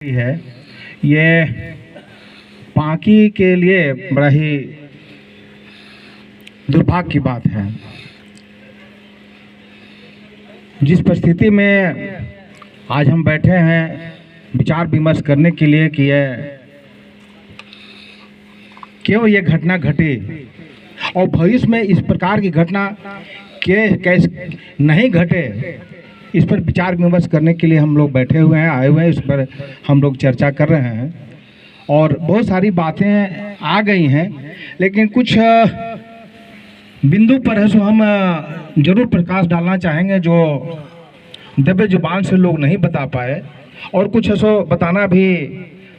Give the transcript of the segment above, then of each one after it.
घटी है, ये पांकी के लिए बड़ा ही दुर्भाग्य की बात है। जिस परिस्थिति में आज हम बैठे हैं विचार विमर्श करने के लिए कि क्यों ये घटना घटी और भविष्य में इस प्रकार की घटना कैसे नहीं घटे, इस पर विचार विमर्श करने के लिए हम लोग बैठे हुए हैं, आए हुए हैं। इस पर हम लोग चर्चा कर रहे हैं और बहुत सारी बातें आ गई हैं, लेकिन कुछ बिंदु पर है सो हम जरूर प्रकाश डालना चाहेंगे जो दबे जुबान से लोग नहीं बता पाए, और कुछ है सो बताना भी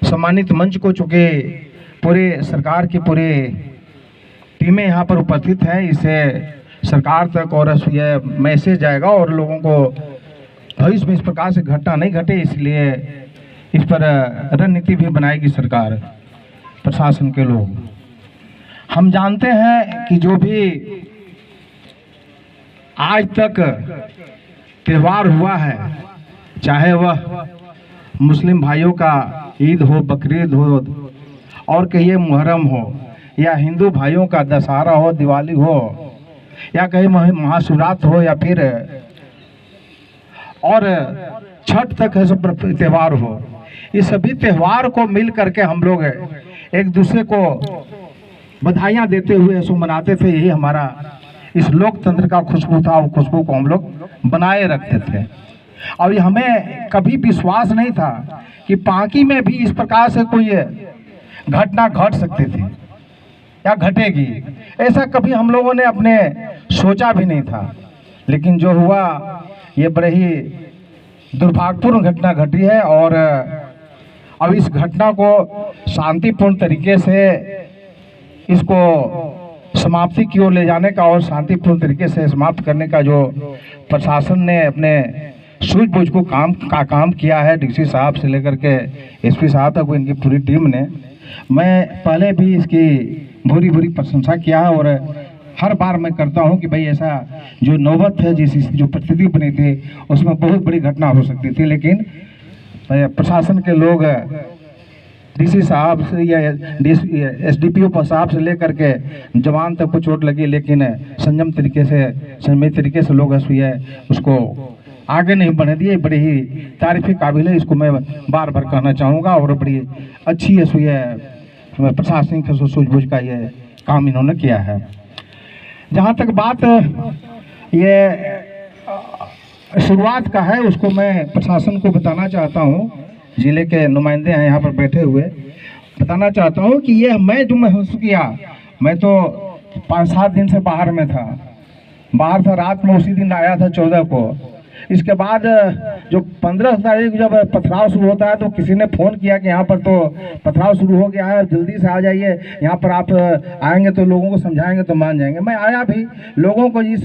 सम्मानित मंच को, चूँकि पूरे सरकार की पूरी टीमें यहाँ पर उपस्थित हैं, इससे सरकार तक और यह मैसेज जाएगा और लोगों को भविष्य में इस प्रकार से घटना नहीं घटे, इसलिए इस पर रणनीति भी बनाएगी सरकार, प्रशासन के लोग। हम जानते हैं कि जो भी आज तक त्यौहार हुआ है, चाहे वह मुस्लिम भाइयों का ईद हो, बकरीद हो, और कहिए मुहर्रम हो, या हिंदू भाइयों का दशहरा हो, दिवाली हो, या कहीं महाशिवरात्रि हो, या फिर और छठ तक है सब त्यौहार हो, इस सभी त्यौहार को मिल करके हम लोग एक दूसरे को बधाइयाँ देते हुए सो मनाते थे। यही हमारा इस लोकतंत्र का खुशबू था, और खुशबू को हम लोग बनाए रखते थे। और हमें कभी विश्वास नहीं था कि पांकी में भी इस प्रकार से कोई घटना घट सकती थी या घटेगी, ऐसा कभी हम लोगों ने अपने सोचा भी नहीं था। लेकिन जो हुआ ये बड़े ही दुर्भाग्यपूर्ण घटना घटी है, और अब इस घटना को शांतिपूर्ण तरीके से इसको समाप्ति की ओर ले जाने का और शांतिपूर्ण तरीके से समाप्त करने का जो प्रशासन ने अपने सूझबूझ को काम किया है, डीसी साहब से लेकर के एसपी साहब तक इनकी पूरी टीम ने, मैं पहले भी इसकी भूरी भूरी प्रशंसा किया है, और हर बार मैं करता हूं कि भाई ऐसा जो नौबत है, जो परिस्थिति बनी थी उसमें बहुत बड़ी घटना हो सकती थी, लेकिन प्रशासन के लोग डीसी साहब से या एसडीपीओ साहब से लेकर के जवान तक को चोट लगी, लेकिन संयम तरीके से, संयमित तरीके से लोग उसको आगे नहीं बढ़ने दिए। बड़ी ही तारीफ़ी काबिल है, इसको मैं बार बार कहना चाहूँगा, और बड़ी अच्छी है प्रशासनिक सूझबूझ का ये काम इन्होंने किया है। जहाँ तक बात ये शुरुआत का है, उसको मैं प्रशासन को बताना चाहता हूँ, जिले के नुमाइंदे हैं यहाँ पर बैठे हुए, बताना चाहता हूँ कि ये मैं जो महसूस किया, मैं तो 5-7 दिन से बाहर था, रात में उसी दिन आया था 14 को। इसके बाद जो 15 तारीख जब पथराव शुरू होता है तो किसी ने फ़ोन किया कि यहाँ पर तो पथराव शुरू हो गया है, जल्दी से आ जाइए, यहाँ पर आप आएंगे तो लोगों को समझाएंगे तो मान जाएंगे। मैं आया भी, लोगों को इस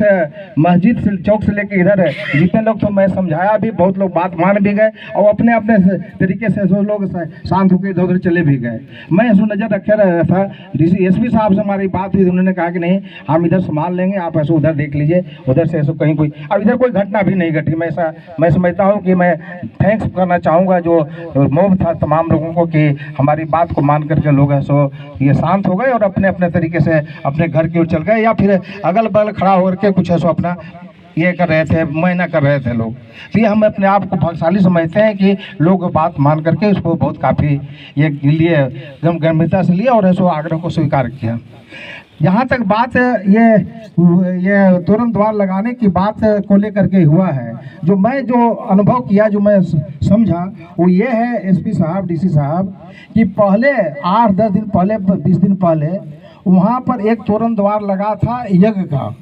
मस्जिद से चौक से लेकर इधर जितने लोग तो मैं समझाया भी, बहुत लोग बात मान भी गए और अपने अपने तरीके से जो लोग शांत होकर इधर उधर चले भी गए। मैं ऐसा नज़र रखे रहा था, डीसी एसपी साहब से हमारी बात हुई, उन्होंने कहा कि नहीं हम इधर संभाल लेंगे, आप ऐसे उधर देख लीजिए, उधर से ऐसा कहीं कोई, अब इधर कोई घटना भी नहीं घटी। मैं समझता हूँ कि मैं थैंक्स करना चाहूँगा जो मोब था तमाम लोगों को कि हमारी बात को मान करके लोग है सो ये शांत हो गए और अपने अपने तरीके से अपने घर की ओर चल गए, या फिर अगल बगल खड़ा होकर के कुछ है सो अपना ये कर रहे थे, मुआयना कर रहे थे लोग। तो ये हम अपने आप को भाग्यशाली समझते हैं कि लोग बात मान करके उसको बहुत काफ़ी ये लिए गंभीरता से लिया और ऐसो आग्रह को स्वीकार किया। जहाँ तक बात ये तोरण द्वार लगाने की बात को लेकर के हुआ है, जो अनुभव किया, जो मैं समझा वो ये है एसपी साहब, डीसी साहब, कि पहले 8-10 दिन पहले, 20 दिन पहले वहाँ पर एक तोरण द्वार लगा था यज्ञ का।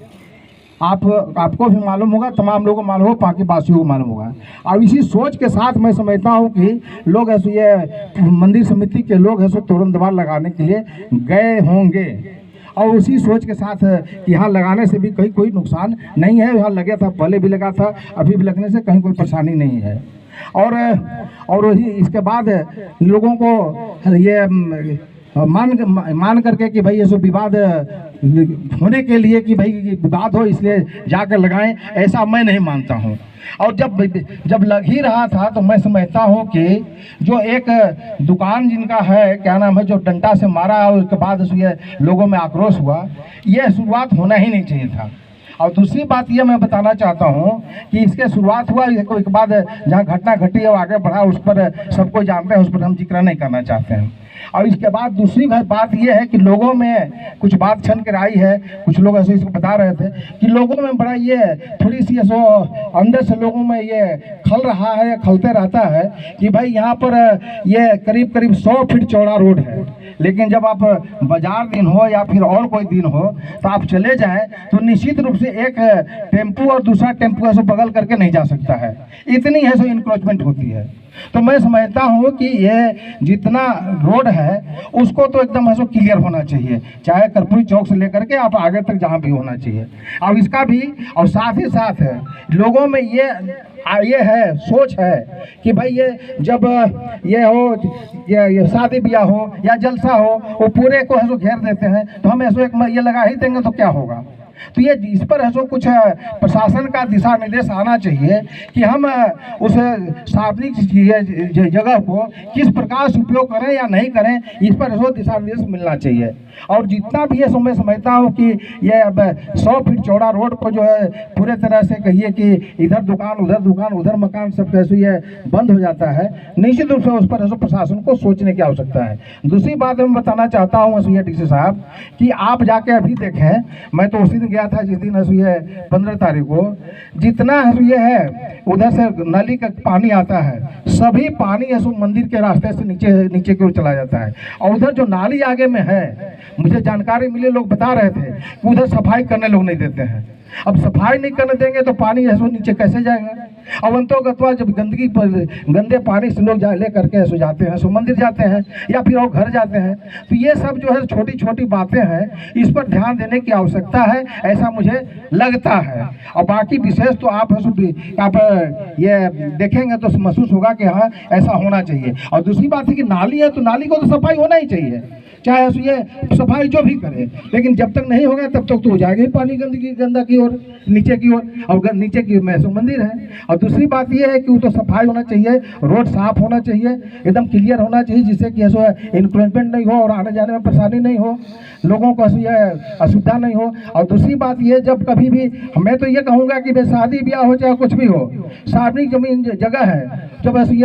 आपको भी मालूम होगा, तमाम लोगों को मालूम हो, पाकी वासियों को मालूम होगा। और इसी सोच के साथ मैं समझता हूँ कि लोग ऐसे ये मंदिर समिति के लोग ऐसे तोरण द्वार लगाने के लिए गए होंगे, और उसी सोच के साथ कि यहाँ लगाने से भी कहीं कोई नुकसान नहीं है, यहाँ लगा था, पहले भी लगा था, अभी भी लगने से कहीं कोई परेशानी नहीं है। और इसके बाद लोगों को ये मान करके कि भाई ये सब विवाद होने के लिए कि भाई विवाद हो इसलिए जाकर लगाएं, ऐसा मैं नहीं मानता हूं। और जब लग ही रहा था तो मैं समझता हूं कि जो एक दुकान जिनका है, क्या नाम है, जो डंडा से मारा और उसके बाद ये लोगों में आक्रोश हुआ, यह शुरुआत होना ही नहीं चाहिए था। और दूसरी बात ये मैं बताना चाहता हूँ कि इसके शुरुआत हुआ एक बाद जहाँ घटना घटी और आगे बढ़ा, उस पर सबको जानते हैं, उस पर हम जिक्र नहीं करना चाहते हैं। और इसके बाद दूसरी बात ये है कि लोगों में कुछ बात छन कर आई है, कुछ लोग ऐसे इसको बता रहे थे कि लोगों में बड़ा ये थोड़ी सी ऐसो अंदर से लोगों में ये खल रहा है या खलते रहता है कि भाई यहाँ पर ये करीब 100 फीट चौड़ा रोड है, लेकिन जब आप बाजार दिन हो या फिर और कोई दिन हो तो आप चले जाएं तो निश्चित रूप से एक टेम्पू और दूसरा टेम्पू ऐसे बगल करके नहीं जा सकता है, इतनी है सो इंक्रोचमेंट होती है। तो मैं समझता हूँ कि ये जितना रोड है उसको तो एकदम ऐसा क्लियर होना चाहिए, चाहे कर्पूरी चौक से लेकर के आप आगे तक जहाँ भी होना चाहिए। और इसका भी और साथ ही साथ है लोगों में ये है सोच है कि भाई ये जब ये हो ये शादी ब्याह हो या जलसा हो वो पूरे को ऐसा घेर देते हैं, तो हम ऐसा एक ये लगा ही देंगे तो क्या होगा। तो ये इस पर ऐसा कुछ प्रशासन का दिशा निर्देश आना चाहिए कि हम उस सार्वजनिक जगह को किस प्रकार से उपयोग करें या नहीं करें, इस पर ऐसा दिशा निर्देश मिलना चाहिए। और जितना भी है मैं समझता हूँ कि ये अब 100 फीट चौड़ा रोड को जो है पूरे तरह से कहिए कि इधर दुकान उधर मकान सब कैसे ये बंद हो जाता है, निश्चित रूप से उस पर ऐसा प्रशासन को सोचने की आवश्यकता है। दूसरी बात मैं बताना चाहता हूँ डीसी साहब कि आप जाके अभी देखें, मैं तो उसी दिन गया था जिस दिन ये 15 तारीख को, जितना ये है उधर से नाली का पानी आता है, सभी पानी ऐसे मंदिर के रास्ते से नीचे की ओर चला जाता है। और उधर जो नाली आगे में है, मुझे जानकारी मिली, लोग बता रहे थे कि उधर सफाई करने लोग नहीं देते हैं। अब सफाई नहीं करने देंगे तो पानी ऐसे नीचे कैसे जाएगा। अब अंतोगत्वा जब गंदे पानी से लोग ले करके ऐसे जाते हैं, सो मंदिर जाते हैं या फिर और घर जाते हैं, तो ये सब जो है छोटी छोटी बातें हैं, इस पर ध्यान देने की आवश्यकता है, ऐसा मुझे लगता है। और बाकी विशेष तो आप ये देखेंगे तो महसूस होगा कि हाँ ऐसा होना चाहिए। और दूसरी बात है कि नाली है तो नाली को तो सफाई होना ही चाहिए, चाहे ये सफाई जो भी करे, लेकिन जब तक नहीं होगा तब तक तो हो जाएगा ही पानी गंदा की ओर, नीचे की ओर, और नीचे की में मंदिर है। और दूसरी बात ये है कि वो तो सफाई होना चाहिए, रोड साफ होना चाहिए, एकदम क्लियर होना चाहिए, जिससे कि ऐसा इंक्रोचमेंट नहीं हो और आने जाने में परेशानी नहीं हो, लोगों को ऐसी असुविधा नहीं हो। और दूसरी बात ये, जब कभी भी मैं तो ये कहूँगा कि भाई शादी ब्याह हो चाहे कुछ भी हो, सार्वजनिक जमीन जगह है, जब ऐसी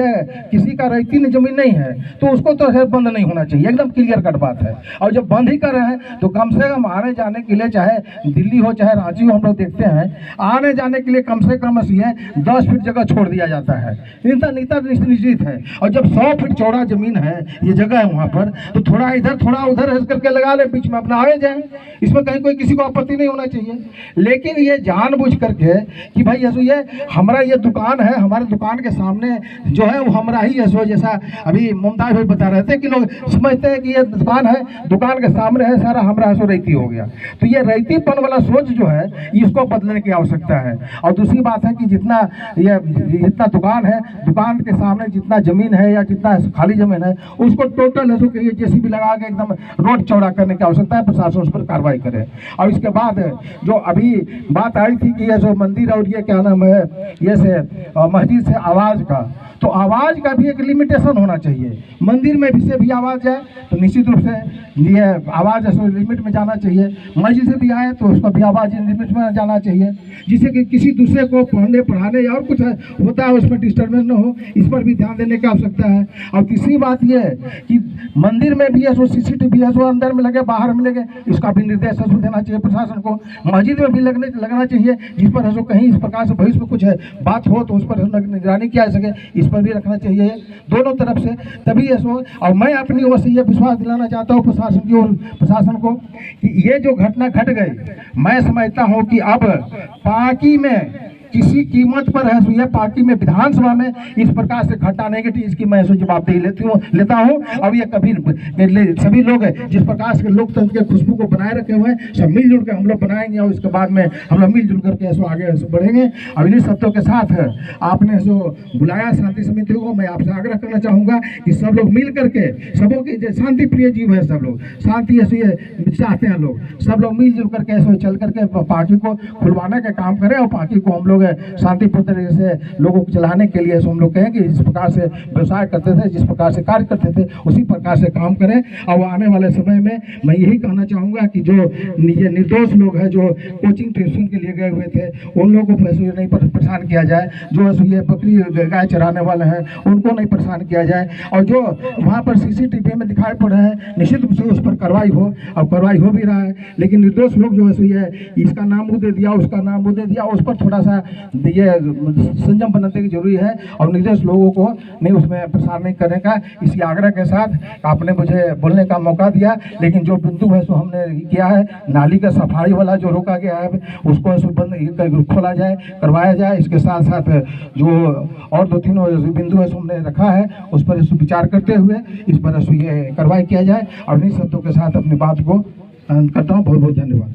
किसी का रैती जमीन नहीं है तो उसको तो बंद नहीं होना चाहिए, एकदम क्लियर कट बात है। और जब बंद ही कर रहे हैं तो कम से कम आने जाने के लिए, चाहे दिल्ली हो चाहे रांची हो, हम लोग देखते हैं आने जाने के लिए कम से कम 10 फीट जगह छोड़ दिया जाता है, निश्चित है। और जब 100 फीट चौड़ा जमीन है, ये जगह है वहाँ पर, तो थोड़ा इधर थोड़ा उधर करके लगा ले, बीच में अपना आए जाए, इसमें कहीं कोई किसी को आपत्ति नहीं होना चाहिए। लेकिन ये जानबूझ करके कि भाई ये हमारा ये दुकान है, हमारे दुकान के सामने जो है वो हमारा ही है, जैसा अभी मुमताज भाई बता रहे थे कि लोग समझते हैं कि ये दुकान है, दुकान के सामने है, सारा हमारा ऐसा रैती हो गया। तो ये रैतीपन वाला सोच जो है इसको बदलने की आवश्यकता है। और दूसरी बात है कि जितना दुकान है, दुकान के सामने जितना जमीन है या जितना खाली जमीन है, उसको टोटल है कि जेसीबी लगा के एकदम रोड चौड़ा करने की आवश्यकता है, प्रशासन उस पर कार्रवाई करे। और इसके बाद जो अभी बात आई थी कि ये जो मंदिर और ये क्या नाम है, ये से मस्जिद से आवाज़ का, तो आवाज़ का भी एक लिमिटेशन होना चाहिए। मंदिर में भी से भी आवाज़ जाए तो निश्चित रूप से ये आवाज़ लिमिट में जाना चाहिए, मस्जिद से भी आए तो उसका भी आवाज़ लिमिट में जाना चाहिए, जिससे कि किसी दूसरे को पढ़ने पढ़ाने या और कुछ होता है उसमें डिस्टर्बेंस न हो, इस पर भी ध्यान देने की आवश्यकता है। और तीसरी बात ये है कि मंदिर में भी है सो CCTV है सो अंदर में लगे बाहर में लगे, इसका भी निर्देश देना चाहिए प्रशासन को। मस्जिद में भी लगना चाहिए, जिस पर है कहीं इस प्रकार से भविष्य में कुछ बात हो तो उस पर निगरानी किया जा सके, इस पर भी रखना चाहिए दोनों तरफ से, तभी ऐसा। और मैं अपनी ओर से ये विश्वास दिलाना चाहता हूँ प्रशासन को कि ये जो घटना घट गई, मैं समझता हूँ कि अब बाकी में किसी कीमत पर है यह पार्टी में विधानसभा में इस प्रकार से घटा नहीं घटी, इसकी मैं जवाबदेही लेता हूँ। अब ये कभी सभी लोग जिस प्रकार से लोकतंत्र के खुशबू को बनाए रखे हुए हैं, सब मिलजुल कर हम लोग बनाएंगे और इसके बाद में हम लोग मिलजुल करके ऐसे आगे ऐसे बढ़ेंगे। अब इन्हीं शब्दों के साथ आपने जो बुलाया शांति समिति को, मैं आपसे आग्रह करना चाहूँगा कि सब लोग मिल करके, सबों की शांति प्रिय जीव है, सब लोग शांति ऐसी चाहते हैं लोग, सब लोग मिलजुल करके ऐसे चल करके पार्टी को खुलवाने का काम करें और पार्टी को हम लोग शांतिपूर्ण तरीके से लोगों को चलाने के लिए हम लोग कहें कि जिस प्रकार से व्यवसाय करते थे, जिस प्रकार से कार्य करते थे, उसी प्रकार से काम करें। और आने वाले समय में मैं यही कहना चाहूँगा कि जो ये निर्दोष लोग हैं जो कोचिंग ट्यूशन के लिए गए हुए थे, उन लोगों को पैसे नहीं परेशान किया जाए, जो ये बकरी गाय चराने वाले हैं उनको नहीं परेशान किया जाए, और जो वहाँ पर CCTV में दिखाई पड़ रहे हैं निश्चित रूप से उस पर कार्रवाई हो, और कार्रवाई हो भी रहा है। लेकिन निर्दोष लोग जो है इसका नाम मुँह दे दिया, उसका नाम मुँह दे दिया, उस पर थोड़ा सा ये संयम बनाने की जरूरी है और निर्दोष लोगों को नहीं उसमें प्रसार नहीं करने का। इसी आग्रह के साथ आपने मुझे बोलने का मौका दिया, लेकिन जो बिंदु है सो हमने किया है, नाली का सफाई वाला जो रोका गया है उसको बंद खोला जाए, करवाया जाए। इसके साथ साथ जो और 2-3 बिंदु है हमने रखा है उस पर विचार करते हुए इस पर ये कार्रवाई किया जाए। और इन्हीं शब्दों के साथ अपनी बात को करता हूँ। बहुत बहुत धन्यवाद।